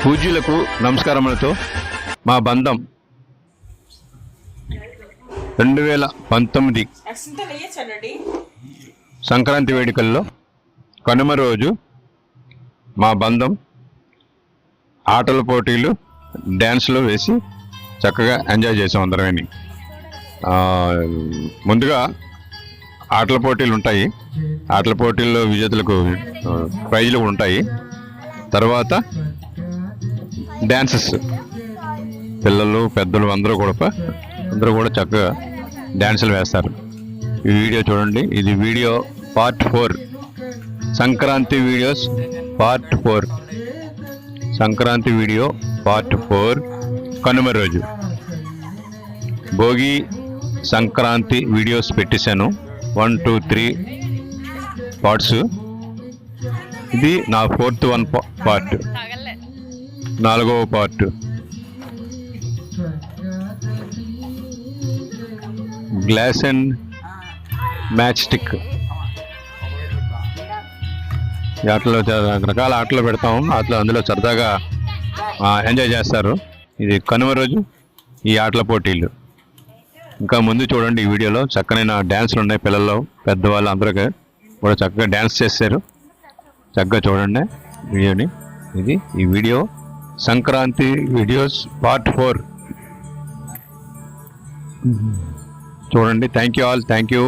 పూజ్యులకు నమస్కారములతో మా బంధం 2019 సంక్రాంతి వేడుకల్లో కనుమ రోజు మా బంధం ఆటల పోటీలు డ్యాన్స్లో వేసి చక్కగా ఎంజాయ్ చేసాం అందరమని. ముందుగా ఆటల పోటీలు ఉంటాయి. ఆటల పోటీల్లో విజేతలకు ప్రైజులు ఉంటాయి. తర్వాత డ్యాన్సెస్, పిల్లలు పెద్దలు అందరూ కూడా చక్కగా డ్యాన్సులు వేస్తారు. ఈ వీడియో చూడండి. ఇది video part 4, Sankranti videos part 4, Sankranti video part 4 Kanuma రోజు. భోగి సంక్రాంతి వీడియోస్ పెట్టేశాను, 1, 2, 3 పార్ట్స్. ఇది నా 4th పార్ట్, 4వ part. Glass and match stick ఆటలో రకరకాల ఆటలు పెడతాము. అందులో సరదాగా ఎంజాయ్ చేస్తారు. ఇది కనుమ రోజు ఈ ఆటల పోటీలు. ఇంకా ముందు చూడండి, ఈ వీడియోలో చక్కనైన డ్యాన్సులు ఉన్నాయి. పిల్లలు పెద్దవాళ్ళు అందరూ కూడా చక్కగా డ్యాన్స్ చేస్తారు. చక్కగా చూడండి వీడియోని. ఇది ఈ వీడియో సంక్రాంతి వీడియోస్ పార్ట్ 4 చూడండి. Thank you all, thank you.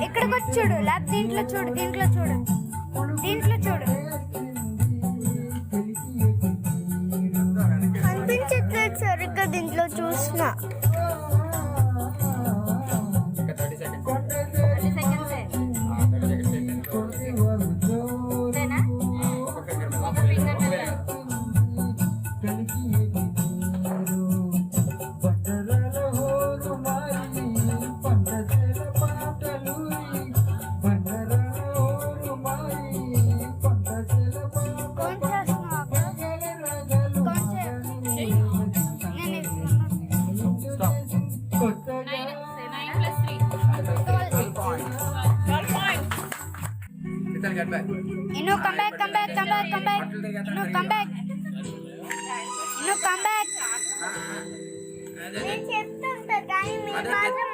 ఇక్కడికి వచ్చి చూడు, లేకపోతే దీంట్లో చూడు, దీంట్లో చూడు, దీంట్లో చూడు. అనిపించట్లేదు సరిగ్గా దీంట్లో చూసిన. Inu, come back. Inu, come back. నేను చెప్తుంటా కానీ మీరు మాత్రం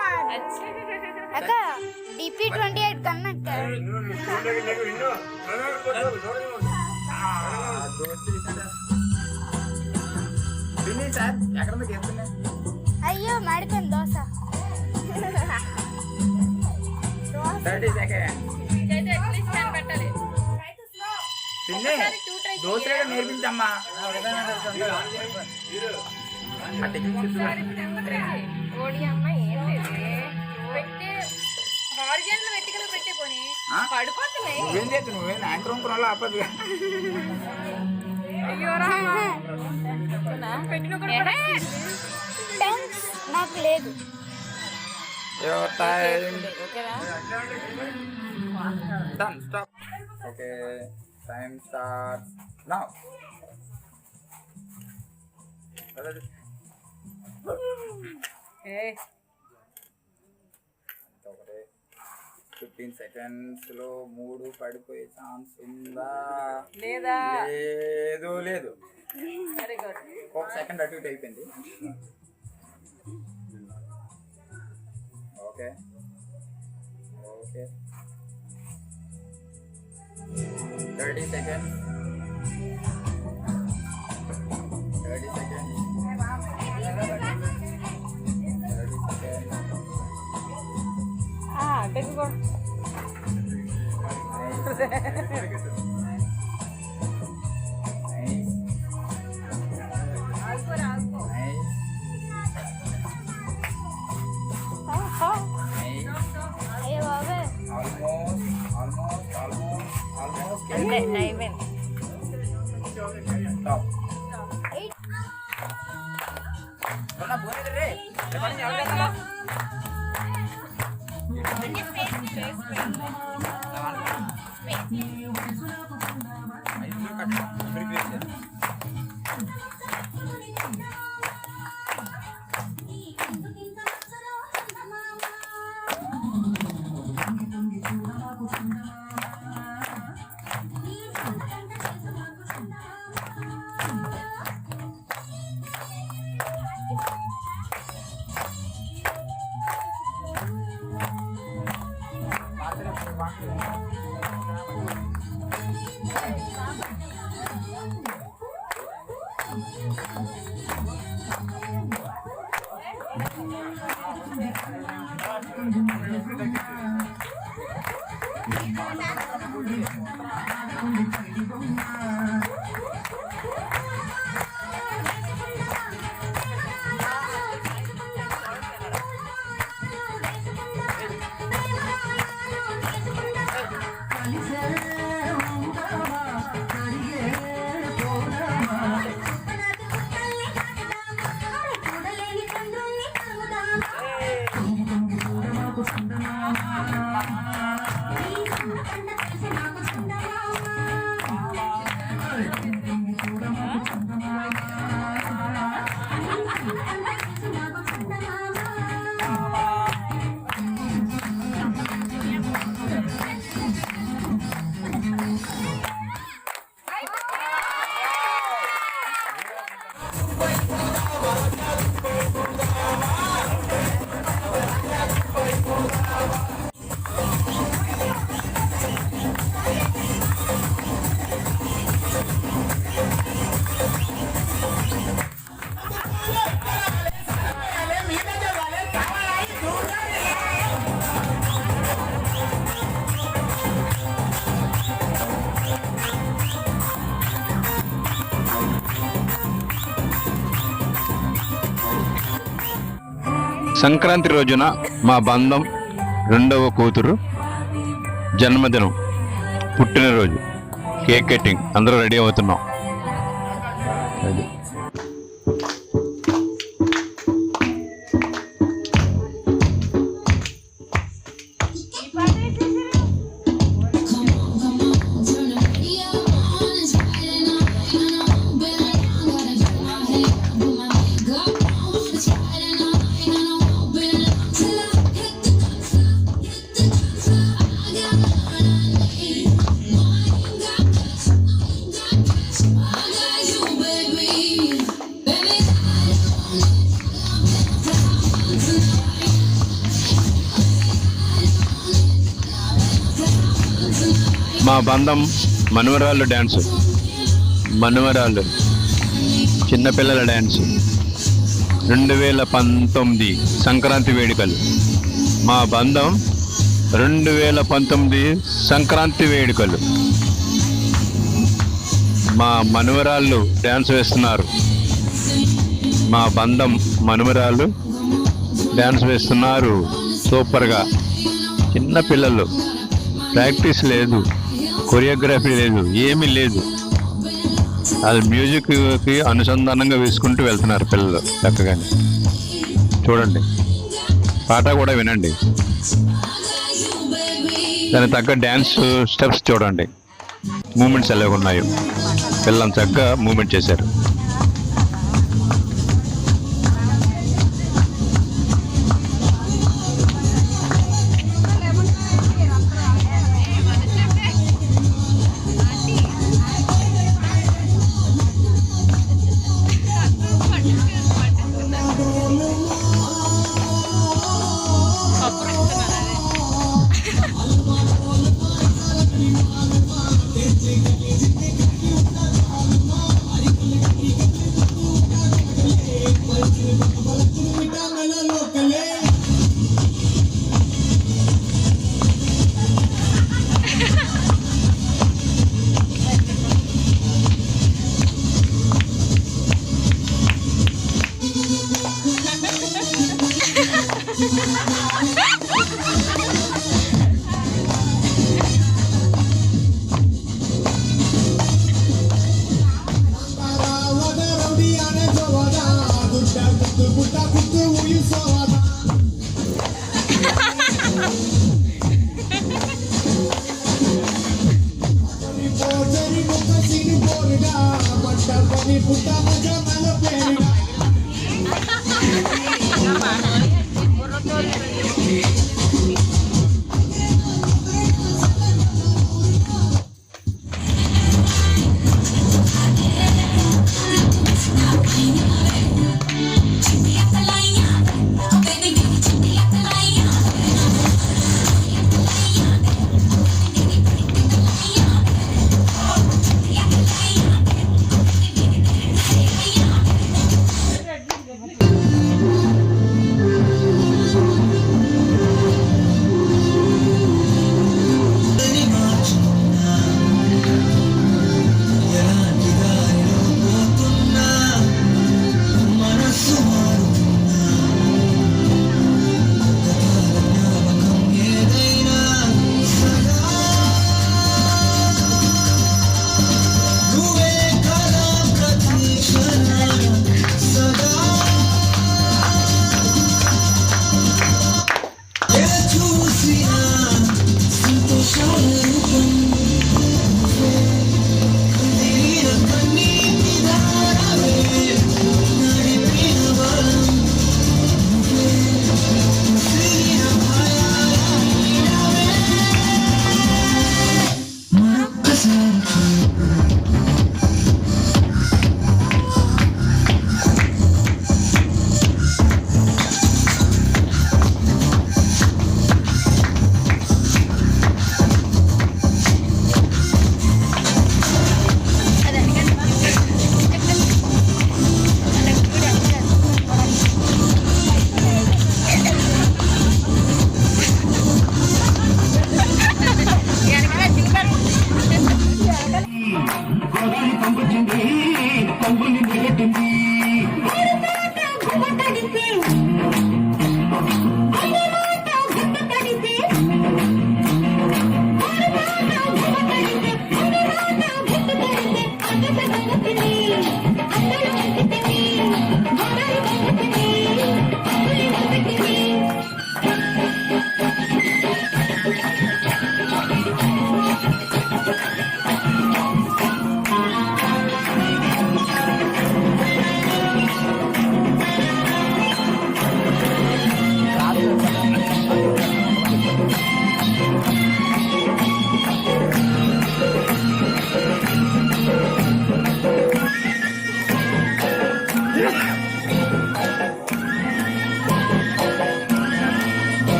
అక్క DP28 కన్నట్ట. అయ్యో మడిపోయింది దోశ. 30 seconds. దోశ నేర్పించమ్మా. నువ్వేం చేస్తు, నువ్వేం యాంకర్ అనుకున్నా ఆపదు. నాకు లేదు. Done. Stop. Okay. Time starts now. 15 seconds లో 3 పడిపోయే ఛాన్స్ ఉందా లేదా? లేదు. Very good. 1 సెకండ్ అటు ఇటు అయిపోయింది. Okay 30 seconds. 30 seconds. 30 seconds. Take go. అయ్యో బాబే అంతే అయిపోయింది. సంక్రాంతి రోజున మా బంధం రెండవ కూతురు జన్మదినం, పుట్టినరోజు, కేక్ కటింగ్, అందరూ రెడీ అవుతున్నాం. అది మా బంధం మనవరాళ్ళు డ్యాన్సు, మనవరాళ్ళు చిన్నపిల్లల డ్యాన్సు 2019 సంక్రాంతి వేడుకలు. మా బంధం 2019 సంక్రాంతి వేడుకలు. మా మనవరాళ్ళు డ్యాన్స్ వేస్తున్నారు. మా బంధం మనవరాళ్ళు డ్యాన్స్ వేస్తున్నారు సూపర్గా. చిన్న పిల్లలు, ప్రాక్టీస్ లేదు, కొరియోగ్రఫీ లేదు, ఏమీ లేదు. అది మ్యూజిక్కి అనుసంధానంగా వేసుకుంటూ వెళ్తున్నారు పిల్లలు చక్కగానే. చూడండి, పాట కూడా వినండి, దానికి తగ్గ డ్యాన్స్ స్టెప్స్ చూడండి, మూమెంట్స్ ఎలా ఉన్నాయో. పిల్లలు చక్కగా మూమెంట్ చేశారు.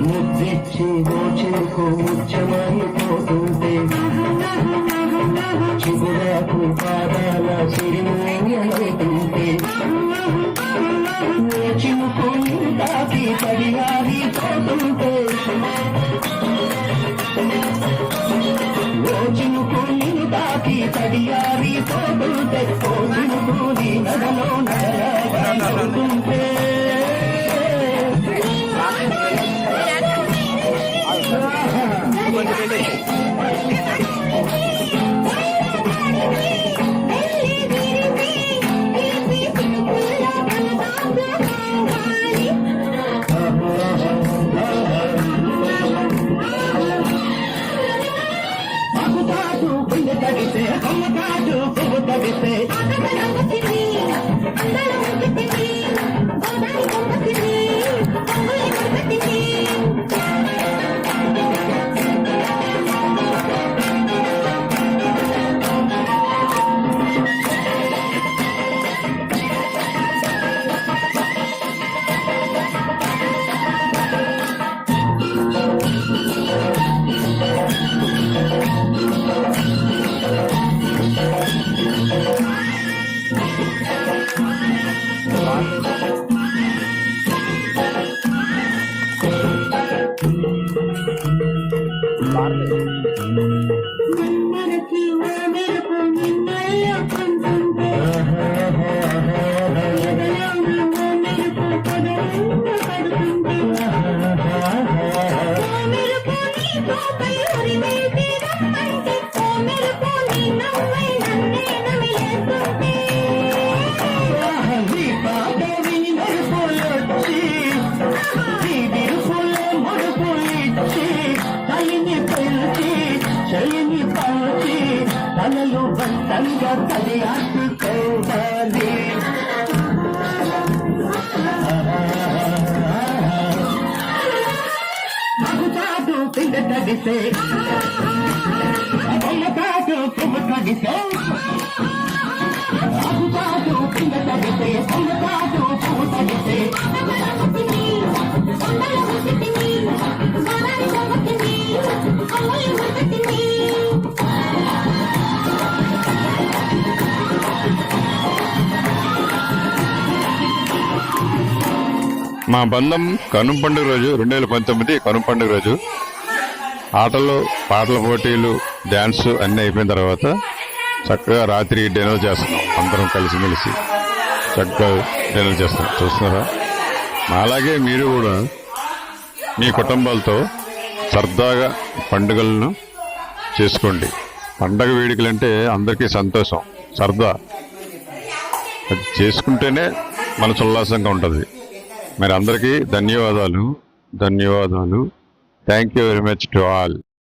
ముద్దిచ్చి గోచెకు ముచ్చమైపోతుంటే చిగురాకు పాదాల సిరిమోయతుంటే చిముకొని దాటి తడియారిపోతుంటే చిముకొని దాటి తడియారిపోతుంటే చిముకొని నడలో నడలాడుతుంటే తడితే అమ్మకాటు పువ్వు తడితే అందంగా తడి ఆడుకోవాలి మగుతాడు పిండ తడితే అమ్మతాడు పిండ తడితే మగుతాడు పిండ తడితే అమ్మతాడు పువ్వు తడితే మా బంధం కనుమ పండుగ రోజు 2019 కనుమ పండుగ రోజు ఆటలు పాటల పోటీలు డ్యాన్స్ అన్నీ అయిపోయిన తర్వాత చక్కగా రాత్రి డిన్నర్ చేస్తున్నాం అందరం కలిసిమెలిసి చక్కగా డిన్నర్ చేస్తున్నాం చూస్తున్నారా అలాగే మీరు కూడా మీ కుటుంబాలతో సరదాగా పండుగలను చేసుకోండి పండగ వేడుకలంటే అందరికీ సంతోషం సరదా అది చేసుకుంటేనే మనసు ఉల్లాసంగా ఉంటుంది మరి అందరికీ ధన్యవాదాలు thank you very much to all